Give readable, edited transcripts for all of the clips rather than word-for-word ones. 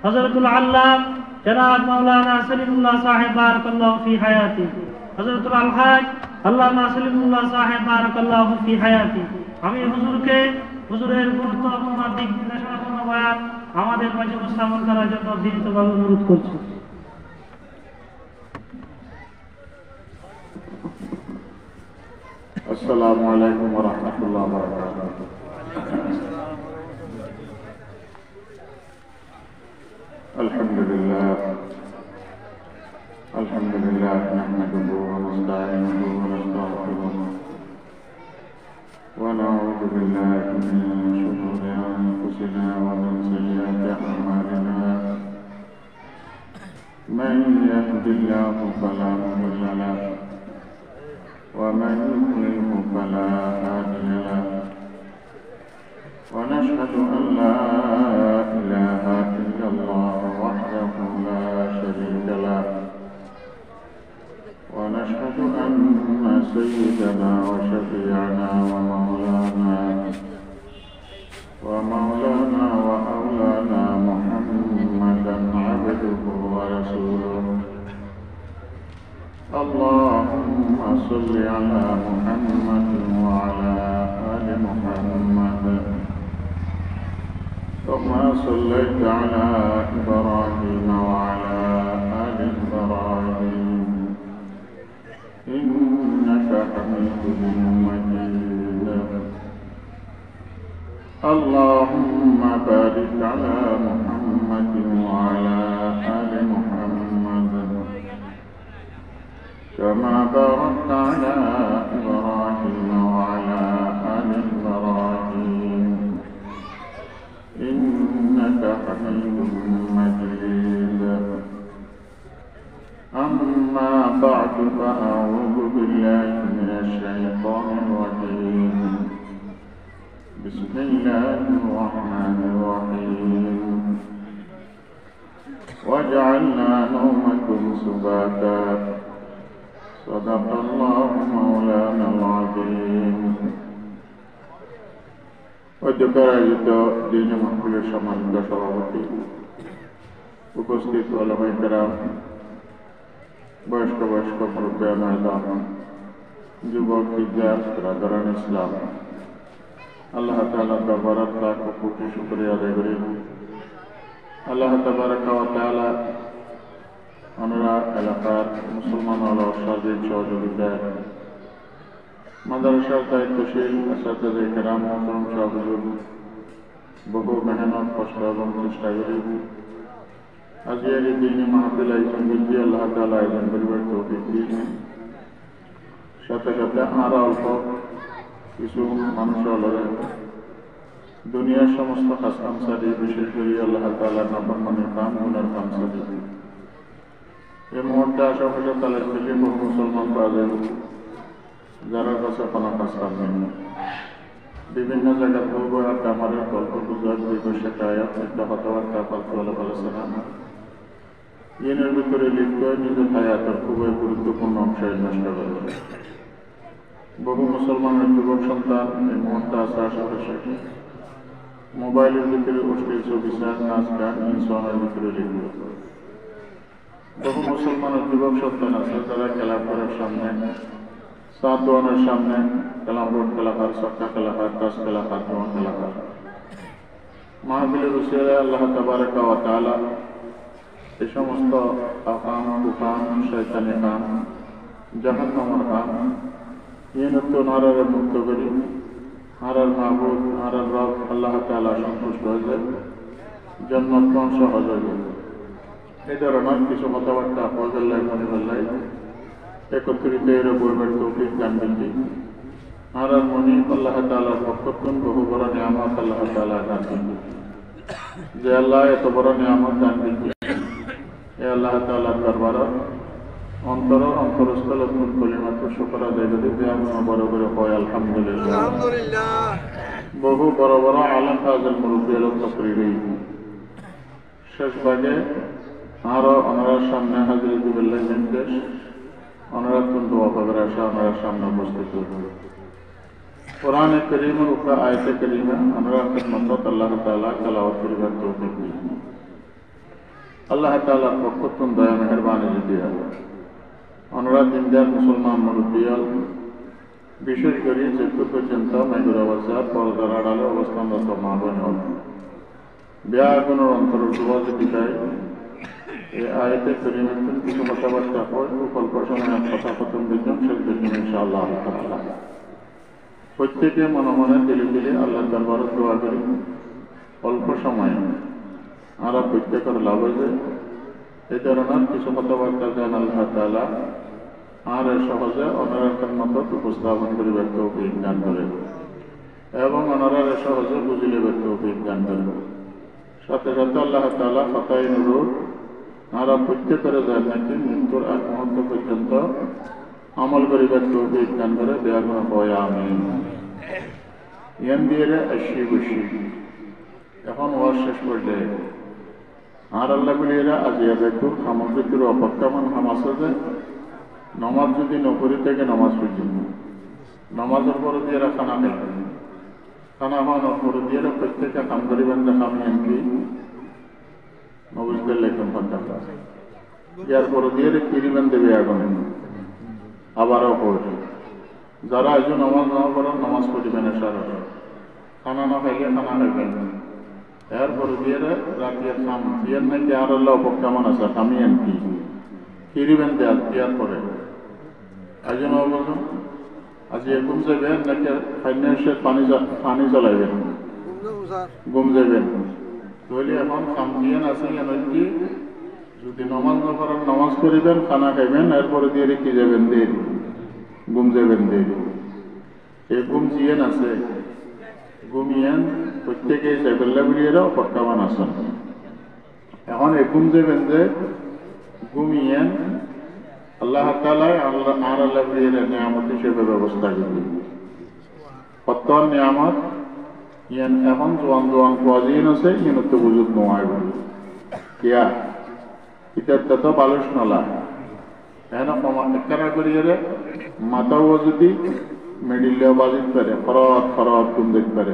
হযরতুল আল্লাহ জনাব মাওলানা সলিমুল্লাহ সাহেব বারাকাল্লাহু ফি হায়াতি, হযরতুল আলহাজ আল্লামা সলিমুল্লাহ সাহেব বারাকাল্লাহু ফি হায়াতি। আমি হুজুরকে হুজুরের গুরুত্বপূর্ণ দিক নির্দেশনাপূর্ণ বয়ান আমাদের মাঝে উপস্থাপন করার জন্য বিনীতভাবে অনুরোধ করছি। আসসালামু আলাইকুম ওয়া রাহমাতুল্লাহি ওয়া বারাকাতুহু। আলহামদুলিল্লাহ নাহমাদুহু ওয়া নাস্তাঈনুহু ওয়া নাস্তাগফিরুহু ওয়া নাউযু বিল্লাহি মিন শুরুরি আনফুসিনা ওয়া মিন সাইয়্যাতি আ'মালিনা। মান yahdihillahu fala mudilla lahu ومن يضلله فلا هادي له ونشهد أن لا إله إلا الله وحده لا شريك له ونشهد أن سيدنا وشفيعنا ومولانا وأولانا محمدا عبده ورسوله. اللهم صل على محمد وعلى آل محمد كما صليت على إبراهيم وعلى آل إبراهيم إنك حميد مجيد. اللهم بارك على محمد وعلى آل محمد كما باركت على إبراهيم وعلى آل إبراهيم إنك حميد مجيد. أما بعد فأعوذ بالله من الشيطان الرجيم. بسم الله الرحمن الرحيم. وجعلنا نومكم سباتا صدق الله مولانا العظيم. অধ্যক্ষায়িত দিন মাহফিলের সম্মানিত সভাপতি, উপস্থিত উলামায়ে কেরাম, বয়স্ক মুরব্বিয়ান আযম, যুবক বিদ্যার্থীগণ ইসলাম, আল্লাহ তাআলার দরবারে লাখ কোটি শুকরিয়া আদায় করি। আল্লাহ তাবারাকা ওয়া তাআলা আমরা এলাকার মুসলমান সার্বিক সহযোগিতায় মাদ্রাসার দায়িত্বশীল ছাত্রদের কেরাম সহযোগ বহু মেহনত কষ্ট এবং চেষ্টা করি আজকের এই দিনে মাহফিল আয়োজন করছি। আল্লাহ তাআলা আয়োজন করিবার তৌফিক দিয়েছেন। সাথে সাথে আর অল্প কিছু মানুষ হলেন দুনিয়ার সমস্ত কাজ-কাম সারি, বিশেষ করে আল্লাহ তাআলার নাফরমানির কাম গুনার কাম সারি। এই মুহূর্তে আসা হলে তাদের থেকে বহু মুসলমান পাওয়া যায় যারা কাছে কোনো কাজ কাম নেই। বিভিন্ন জায়গায় বহু আড্ডা মারে, গল্প গুজব, শেখায়ত, কথাবার্তা, ফালতু আলোচনা এর ভিতরে লিপ্ত নিজের হায়াতের খুবই গুরুত্বপূর্ণ অংশ নষ্ট করে। বহু মুসলমানের যুবক সন্তান এই মুহূর্তে আসা আশেপাশে মোবাইলের ভিতরে অশ্লীল ছবি, নাচ গান, ইনসানের ভিতরে লিপ্ত। বহু মুসলমানের যুবক সন্তান আছে যারা খেলাফারের সামনে, সাত দোয়ানের সামনে কালাম বোর্ড খেলাফার, সক্কা খেলাফার, তাস খেলাফার, দোয়া খেলাফার। মাহফিলের উসিলায় আল্লাহ তাবারাকা ওয়া তাআলা এই সমস্ত আকাম, কুফান, শয়তানি কাম, জাহান্নামের কাম ইয়েনত্ব নারারে মুক্ত করি। হারার মাহবুব, হারার রব আল্লাহ তাআলা সন্তুষ্ট হয়ে যায়, জান্নাত সহজ হয়ে যায়। এই ধরনের কিছু কথাবার্তা ফজল্লাহ মনিবল্লাহ একত্রিত এর বইবার তৌফিক দান করছি। হারার মনি আল্লাহ তাআলার পক্ষতন বহু বড় নিয়ামত আল্লাহ তাআলা দান করছি। যে আল্লাহ এত বড় নিয়ামত দান করছি, এ আল্লাহ তাআলার দরবারে অন্তরস্থল কলিমাত্র শুকর আদায় করি যে আমরা বড় বড় হয় আলহামদুলিল্লাহ। বহু বড় বড় আলেম ফাজিল মুরব্বী এর তকরীর শেষ ভাগে আরো ওনার সামনে হাজির দিবেল্লাহ নির্দেশ ওনারা কিন্তু অভাবের আসা ওনার সামনে উপস্থিত হইল। কোরআনে কারীমের উপর আয়াতে কারীমা আমরা খিদমত আল্লাহ তাআলা তেলাওয়াত করিবার তৌফিক দিন। আল্লাহ তাআলার পক্ষতুন দয়া মেহেরবানি দিয়া ওনারা দিনদার মুসলমান মুরব্বিয়াল বিশেষ করে যেহেতু পর্যন্ত মেঘুরা বাজার পরদার আড়ালে অবস্থানরত মা বোন ব্যাগুণের অন্তর বিদায় এই আয়াতে করিমের কিছু কথাবার্তা হয় অল্প সময় কথা কথন দিলাম শেষ দিন ইনশাআল্লাহ তাআলা প্রত্যেকে মনে মনে দিলে দিলে আল্লাহ দরবারে দোয়া করি অল্প সময়ে আমরা প্রত্যেকের লাভ হয়েছে এই ধরনের কিছু কথাবার্তা যেন আল্লাহ তাআলা আর সহজে অনারের মতো উপস্থাপন করে ব্যক্ত বিজ্ঞান করে এবং অনারের সহজে বুঝিলে ব্যক্ত বিজ্ঞান করে সাথে সাথে আল্লাহ তাআলা ফাতাই নুরুর আমরা প্রত্যেকের যায় নাকি মৃত্যুর আগ মুহূর্ত পর্যন্ত আমল করে ব্যক্ত বিজ্ঞান করে দেওয়া কোনো হয় আমি ইয়ান দিয়ে আসি বসি এখন ওয়ার শেষ পর্যায়ে আর আল্লাহ বলিয়েরা আজিয়া দেখু সামগ্রিকের অপেক্ষামান হাম আছে যে নমাজ যদি নকরি থেকে নমাজ পর্যন্ত নমাজের পরে দিয়ে খানা খাইবেন খানা খাওয়ানোর পরে দিয়ে প্রত্যেকটা কাম করিবেন দেখা আমি এমপি নবুজদের লেখেন ফাঁকা ইয়ার পরে দিয়ে কিরিবেন দেবে এখন আবারও পড়ে যারা আজ নমাজ না করেন নমাজ পড়িবেন সারা খানা না খাইলে খানা খাইবেন এরপরে দিয়ে রাতিয়ে খাম ইয়ার নাকি আর আল্লাহ অপেক্ষামান আছে আমি এমপি কিরিবেন দেয়ার দেওয়ার পরে আজ বলুন আজ ঘুম যাবেন নাকি ফাইন্যান্সের পানি জ্বালাইবেন ঘুম যাবেন তাহলে এখন খাম দিয়ে আছে কি যদি নমাজ না করেন নমাজ করিবেন খানা খাইবেন এরপরে দিয়ে কি যাবেন দেরি ঘুম যাবেন দেরি এই ঘুম জিয়েন আছে ঘুমিয়েন প্রত্যেকে সাইবেল্লা বুড়িয়েরাও পক্কামান আছেন এখন এই ঘুম যাবেন যে ঘুমিয়েন আল্লাহ তাআলা আর আল্লাহ বুড়িয়েরা নিয়ামত হিসেবে ব্যবস্থা করবেন কত নিয়ামত ইয়ান এখন জোয়ান জোয়ান কোয়াজিন আছে ইয়ান তো বুঝুত নয় কিয়া এটা তো বালুস নলা এখন একখানা করিয়ে মাথাও যদি মেডিলেও বাজিত পারে খরচ খরচ ঘুম দেখতে পারে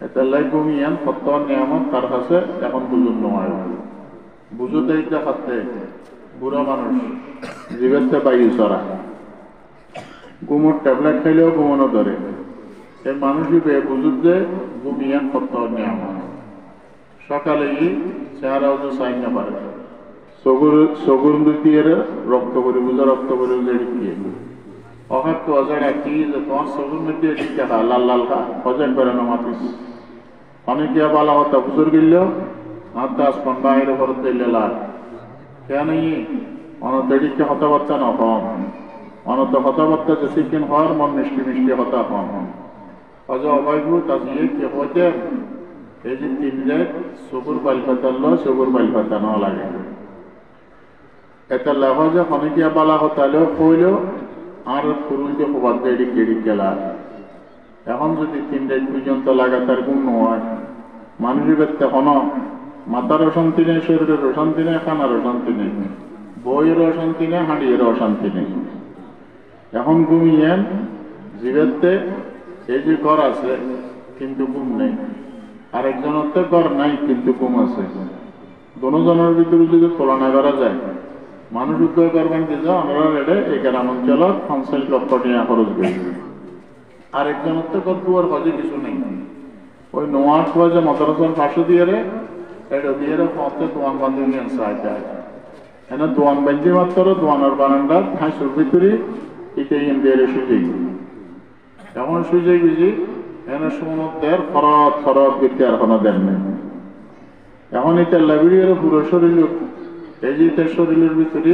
এটা লাই ঘুমিয়ান কত নিয়ামত তার কাছে এখন বুঝুত নয় বুঝুতে এটা খাতে বুড়া মানুষ জীবের বাইরে চড়া ঘুমোর ট্যাবলেট খাইলেও ঘুমানো ধরে এই মানুষই বুঝুত যে ঘুমিয়ান কত নিয়ামত সকালেই চেহারাও যে চাই না পারে চকুর দিয়ে রক্ত করে বুঝা রক্ত করে দিয়ে অকাত তো অজায় রাখি যে তোমার চকুর মধ্যে ঠিক খা লাল লাল খা অজায় করে না মাতিস অনেকে বালা হতা বুঝুর গেলেও হাত আসপন বাইরে ভরত দিলে লাল কেন অনতটিকে হতাবার্তা না কম অনত হতাবার্তা যে শিখেন হওয়ার মন মিষ্টি মিষ্টি হতা কম অজ অবাইবু তাজিয়ে কে হতে এই যে তিনটে চকুর বাইল ফাটাল চকুর বাইল ফাটানো লাগে এটা লাভ যে অনেকিয়া বালা হতালেও কইলেও আর ফুরুল দিয়ে খোবার দেড়ি কেড়ি গেলা এখন যদি তিনটে পর্যন্ত লাগাতার গুণ হয় মানুষের ব্যক্তি এখনো মাথার অশান্তি নেই শরীরের অশান্তি নেই খানার অশান্তি নেই বইয়ের অশান্তি নেই হাঁড়িয়ের অশান্তি নেই এখন ঘুমিয়েন জীবেতে এই যে ঘর আছে কিন্তু ঘুম নেই আরেকজনের তো ঘর নাই কিন্তু ঘুম আছে দুজনের ভিতরে যদি তুলনা করা যায় মানুষ উদ্যোগ করবেন যে আমরা রেডে এই গ্রাম অঞ্চলত 50 লক্ষ টাকা খরচ করি আরেকজনের তো ঘর দুয়ার কাজে কিছু নেই ওই নোয়ার সময় যে মাদ্রাসার পাশে দিয়ে এটা দিয়ে পথে দোয়ান বান্ধব নিয়ে সাহায্য এনে দোয়ান বান্ধি মাত্র দোয়ানের বারান্দার হাঁসুর ভিতরে এটা দিয়ে সুযোগ এমন সুযোগ বুঝি এনে সমুদ্রের খরচ খরচ বৃত্তি আর কোনো দেন নেই এখন এটা লাইব্রেরির পুরো শরীর এই যে শরীরের ভিতরে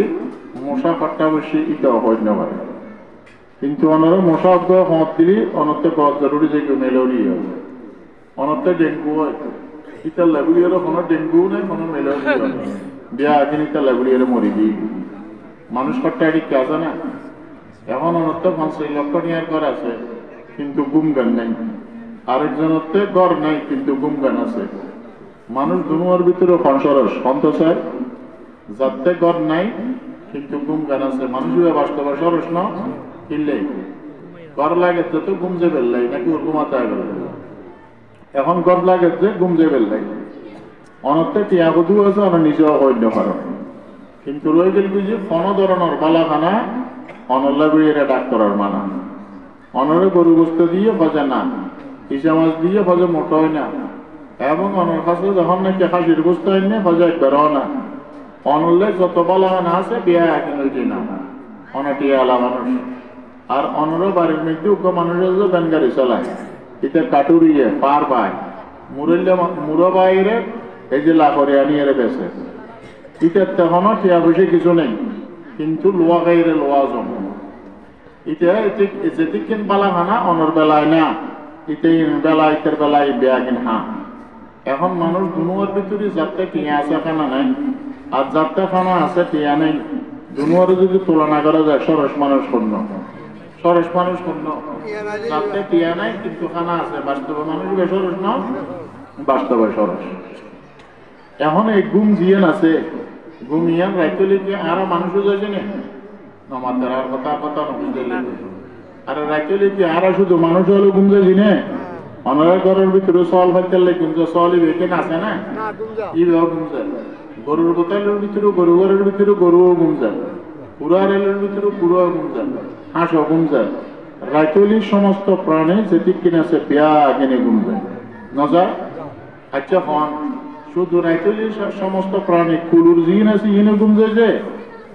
মশা কাটা বসে এটাও হয় না পারে কিন্তু ওনারা মশা হত দিলে অনর্থে গছ জরুরি যে মেলোরিয়া হবে অনর্থে ডেঙ্গু হয় এটা লাইব্রেরির কোনো ডেঙ্গু নেই কোনো মেলোরিয়া বিয়া আগে এটা লাইব্রেরির মরি দিই মানুষ কাটটা এটি কে আছে না এখন অনর্থে 50 লক্ষ টাকার ঘর আছে কিন্তু গুম গান নাই আরেকজনতে ঘর নাই কিন্তু গুম গান আছে মানুষ দুনিয়ার ভিতরে সরস সন্তোষের যাতে ঘর নাই কিন্তু গুম গান আছে মানুষের বাস্তবে সরস না কিনলে ঘর লাগে তো ঘুম যে বেললাই নাকি ওর ঘুমাতে গেল এখন ঘর লাগে যে ঘুম যে বেললাই অনতে টিয়া বধু আছে অন নিজেও অন্য পারো কিন্তু রয়ে গেল যে কোনো ধরনের বালাখানা অনল্লা বেরিয়ে ডাক্তারের মানা অনরে গরু গোস্ত দিয়ে বাজে না ইসা মাছ দিয়ে বাজে মোটা হয় না এবং অনর কাছে যখন নাকি খাসির গোস্ত হয় না বাজে একবারও না অনলে যত বালাখানা আছে বিয়া কিনে না অনটি আলা মানুষ আর অনরও বাড়ির মধ্যে উগ্র মানুষের যে ব্যান গাড়ি চালায় এটা কাটুরিয়ে পার পায় মুড়ো বাইরে এই যে লাখরে আনিয়ে বেছে ইটার তখনও টিয়া বসে কিছু নেই কিন্তু লোয়া গাইরে লোয়া জম এটা যেদিন বালাখানা অনর বেলায় না ইতেই বেলা ইতের বেলায় বেয়া কিন হা এখন মানুষ দুনুয়ার ভিতরে যাত্রা টিয়া আছে খানা নাই আর যাত্রা খানা আছে টিয়া নেই দুনুয়ার যদি তুলনা করা যায় সরস মানুষ শূন্য সরস মানুষ শূন্য যাত্রা টিয়া নাই কিন্তু খানা আছে বাস্তবে মানুষ বেসরস না বাস্তবে সরস এখন এই গুম জিয়ান আছে গুমিয়ান রাইতলি কি আরো মানুষও যাচ্ছে না নমাদের আর কথা কথা নবুঝতে আর রাইতলি কি আরো শুধু মানুষ হলো গুম যাচ্ছি না অনারা ঘরের ভিতরে সল ফাইতে কিন্তু সলই বেকে আছে না এইভাবে গুম যায় গরুর বোতলের ভিতরে গরু ঘরের ভিতরে গরুও গুম যায় পুরা রেলের ভিতরে পুরো গুম যায় হাঁসও গুম যায় রাইতলির সমস্ত প্রাণী যেটি কিনেছে পেয়া কিনে গুম যায় নজা আচ্ছা হন শুধু রাইতলির সমস্ত প্রাণী কুলুর জিন আছে ইনে গুম যায়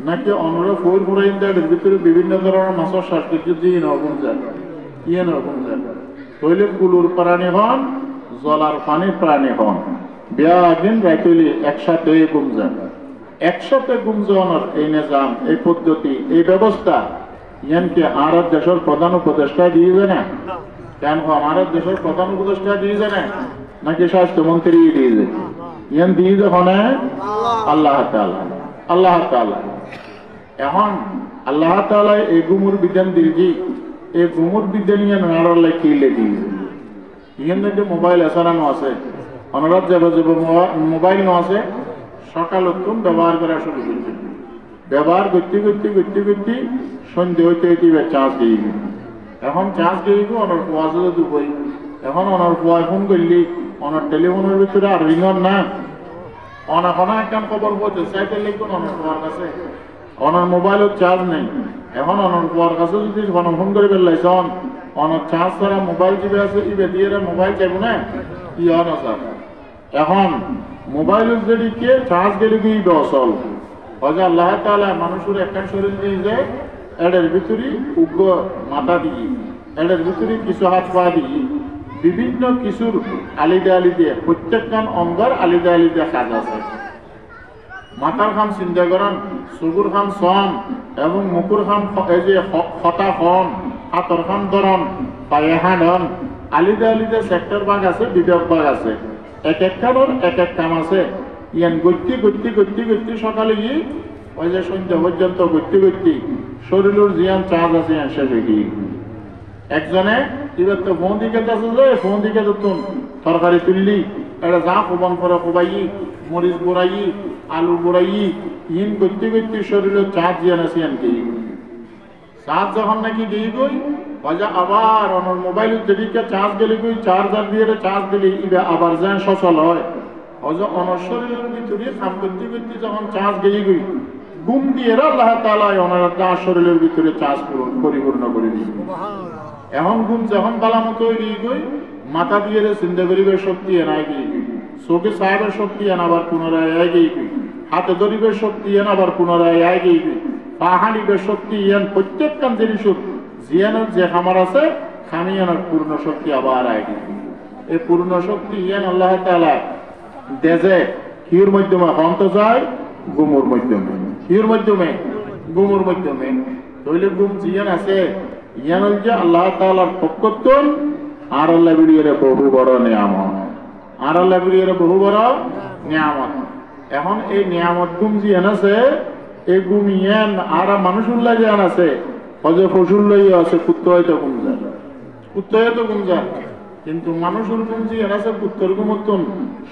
নাকি অনরা ফোর ফুরাইন্দার ভিতরে বিভিন্ন ধরনের মাছের শ্বাসকর্য জিন গুম যায় ইয়ে গুম যায় হইলে কুলুর প্রাণী হন জলার পানির প্রাণী হন বিয়া দিন রাইতলি একসাথে গুম যায় একসাথে গুম যাওয়ানোর এই নিজাম এই পদ্ধতি এই ব্যবস্থা ইয়ানকে আর দেশের প্রধান উপদেষ্টা দিয়ে যায় না কেন আমার দেশের প্রধান উপদেষ্টা দিয়ে যায় না নাকি স্বাস্থ্যমন্ত্রী দিয়ে যায় ইয়ান দিয়ে যখন আল্লাহ তাআলা আল্লাহ তাআলা এখন আল্লাহ তাআলা এই গুমুর বিধান দিয়েছি এই গুমুর বিধান নিয়ে নাড়ালে কি লেগে ইয়ান যে মোবাইল এসারানো আছে অনুরাধ যাবে মোবাইল ন আছে সকাল উত্তম ব্যবহার করা শুরু করছে ব্যবহার করতে করতে করতে করতে সন্ধ্যে হইতে হইতে চার্জ দিয়ে গেল এখন চার্জ দিয়ে গেল অনার পোয়াজ দুপুই এখন অনার পোয়া ফোন করলি অনার টেলিফোনের ভিতরে আর রিঙর না অনাখনা একদম খবর বলছে সাইকেল লিখুন অনার পোয়ার কাছে অনার মোবাইলের চার্জ নেই এখন অনার পোয়ার কাছে যদি ফোন করে বেলাইছ অনার চার্জ ছাড়া মোবাইল জিবে আছে ইবে দিয়ে মোবাইল চাইব না কি হন স্যার এখন মোবাইলের যদি কে চার্জ গেলে কি অসল হয়তো আল্লাহ তাআলা মানুষের একটা শরীর দিয়ে যায় এদের ভিতরে উগ্র মাথা দিয়ে এদের ভিতরে কিছু হাত পা দিয়ে বিভিন্ন কিছুর আলিদা আলিদে প্রত্যেকখান অঙ্গর আলিদা আলিদা কাজ আছে মাথার খাম চিন্তা করেন চকুর খাম সম এবং মুখুর খাম এই যে হতা খন হাতর খাম ধরন পায়ে হান আলিদা আলিদা সেক্টর ভাগ আছে বিভাগ ভাগ আছে এক একখানোর এক এক কাম আছে ইয়ান গতি গতি গতি গতি সকালে গিয়ে ওই যে সন্ধ্যা পর্যন্ত গতি গতি শরীরের জিয়ান চার্জ আছে ইয়ান শেষ হয়ে গিয়ে একজনে এবার তো ফোন দিকে আছে ফোন দিকে তুন তরকারি তুললি এটা যা কোবান করে কোবাই মরিচ বোড়াই আলু বোড়াই ইন গতি গতি শরীরের চার্জ জিয়ান আছে ইয়ান গিয়ে চার্জ যখন নাকি গিয়ে গই বাজা আবার আমার মোবাইলের যেদিকে চার্জ গেলে গই চার্জার দিয়ে চার্জ দিলে ইবে আবার যেন সচল হয় অজ অনশ্বরের ভিতরে কাম করতে করতে যখন চার্জ গিয়ে গই ঘুম দিয়ে আল্লাহ তাআলা ওনার শরীরের ভিতরে চার্জ পরিপূর্ণ করে দিই এখন ঘুম যখন বালা মতো গিয়ে গই মাথা দিয়ে চিন্তা করিবার শক্তি এনায় গিয়ে গই চোখে সাহেবের শক্তি এন আবার পুনরায় আয় গিয়ে গই হাতে ধরিবার শক্তি এন আবার পুনরায় আয় গিয়ে গই পা হাঁড়িবার শক্তি এন প্রত্যেকটা জিনিস জিয়ানোর যে খামার আছে খামিয়ানোর পূর্ণ শক্তি আবার আয় গিয়ে এই পূর্ণ শক্তি ইয়ান আল্লাহ তাআলা দেজে কির মাধ্যমে অন্ত যায় গুমুর মাধ্যমে কির মাধ্যমে গুমুর মাধ্যমে তৈলে গুম জিয়ান আছে ইয়ান যে আল্লাহ তাআলার পক্ষতন আর আল্লাহ বিরিয়ের বহু বড় নিয়ামত আর আল্লাহ বিরিয়ের বহু বড় নিয়ামত এখন এই নিয়ামত গুম জিয়ান আছে এই গুম ইয়ান আর মানুষুল্লাহ জিয়ান আছে হজে ফসুল্লাহ আছে কুত্ত হয়তো গুম যায় কুত্ত হয়তো গুম যায় কিন্তু মানুষের গুম জিয়ান আছে কুত্তর গুমতন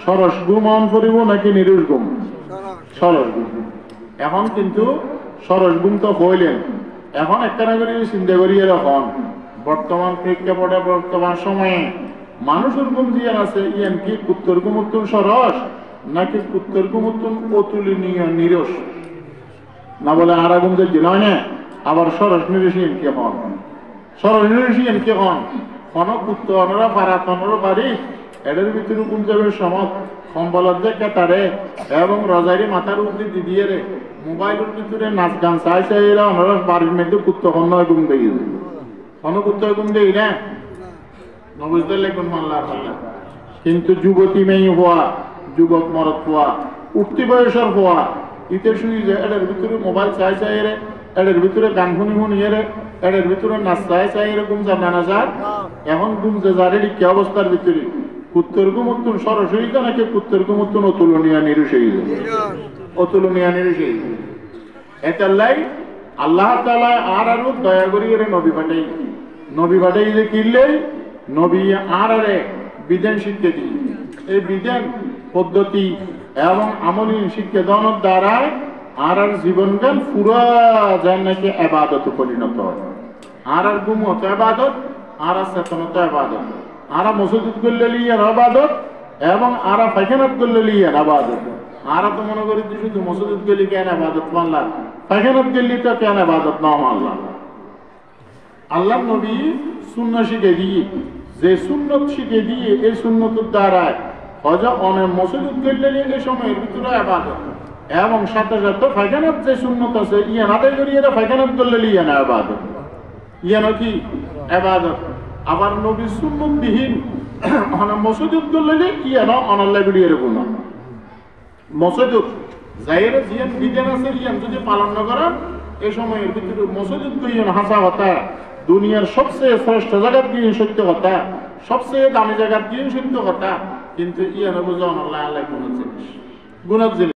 সরস গুম অন করিব নাকি নিরুষ গুম সরস গুম এখন কিন্তু সরস গুম তো হইলেন এখন একটা করে চিন্তা করি এরকম বর্তমান প্রেক্ষাপটে বর্তমান সময়ে মানুষের গুম জিয়ান আছে ইয়ান কি কুত্তর গুমতন সরস নাকি কুত্তর মতন অতুলনীয় নিরস না বলে আর আগুন যে নয় না আবার সরস নিরসীন কে হন সরস নিরসীন কে হন কোন কুত্ত অনরা পারা তনরা পারি এদের ভিতরে কোন যাবে সমত সম্বলত যে কেতারে এবং রজারি মাথার উপরে দিয়ে রে মোবাইলের ভিতরে নাচ গান চাই চাই এরা অনরা বাড়ির মধ্যে কুত্ত কন্ন গুম দিয়ে কোন কুত্ত গুম দেই না নবুঝতে লেগুন মাল্লা কিন্তু যুবতী মেয়ে হওয়া যুবক মরদ হওয়া উঠতি বয়সের হওয়া ইতে শুই যে এদের ভিতরে মোবাইল চাই চাই রে এদের ভিতরে গান শুনি শুনিয়ে রে এদের ভিতরে নাচ চাই চাই রে গুম যাব না যার এখন গুম যে যারে কি অবস্থার ভিতরে কুত্তর গুমত্তুন সরাসরি নাকি কুত্তর গুমত্তুন অতুলনীয় নিরুষেই অতুলনীয় নিরুষেই এটালাই আল্লাহ তাআলা আর আরো দয়া করি এর নবী পাঠাই যে কিনলেই নবী আর আরে বিধান শিক্ষা দিই এই বিধান পদ্ধতি এবং আমলি শিক্ষা দানের দ্বারা আর জীবনকাল পুরা যায় নাকি ইবাদত পরিণত হয় আর গুম হতো ইবাদত আর চেতনত ইবাদত আর মসজিদ করলে লিয়ার ইবাদত এবং আর পায়খানাত করলে লিয়ার ইবাদত আর তো মনে করি শুধু মসজিদ গেলে কেন ইবাদত মানলাম পায়খানাত গেলে তো কেন ইবাদত না মানলাম আল্লাহ নবী সুন্নাহ শিখে দিয়ে যে সুন্নত শিখে দিয়ে এই সুন্নতের দ্বারা হজ অনেক মসজিদ করলে এই সময়ের ভিতরে ইবাদত এবং সাথে সাথে পায়খানাত যে সুন্নত আছে ইয়ান আদায় করি এটা পায়খানাত করলে ইয়ান ইবাদত ইয়ান কি ইবাদত আবার নবী সুন্নত বিহীন মসজিদ করলে ইয়ান অনাল্লাহ বিড়িয়ে রেখো না মসজিদ যাইরে জিয়ান বিধান আছে ইয়ান যদি পালন না করেন এই সময়ের ভিতরে মসজিদ কইয়ান হাসা কথা দুনিয়ার সবচেয়ে শ্রেষ্ঠ জায়গা দিয়ে সত্য কথা সবচেয়ে দামি জায়গা দিয়ে সত্য কথা কিন্তু ইয়ান বুঝান আল্লাহ আল্লাহ গুণ জিনিস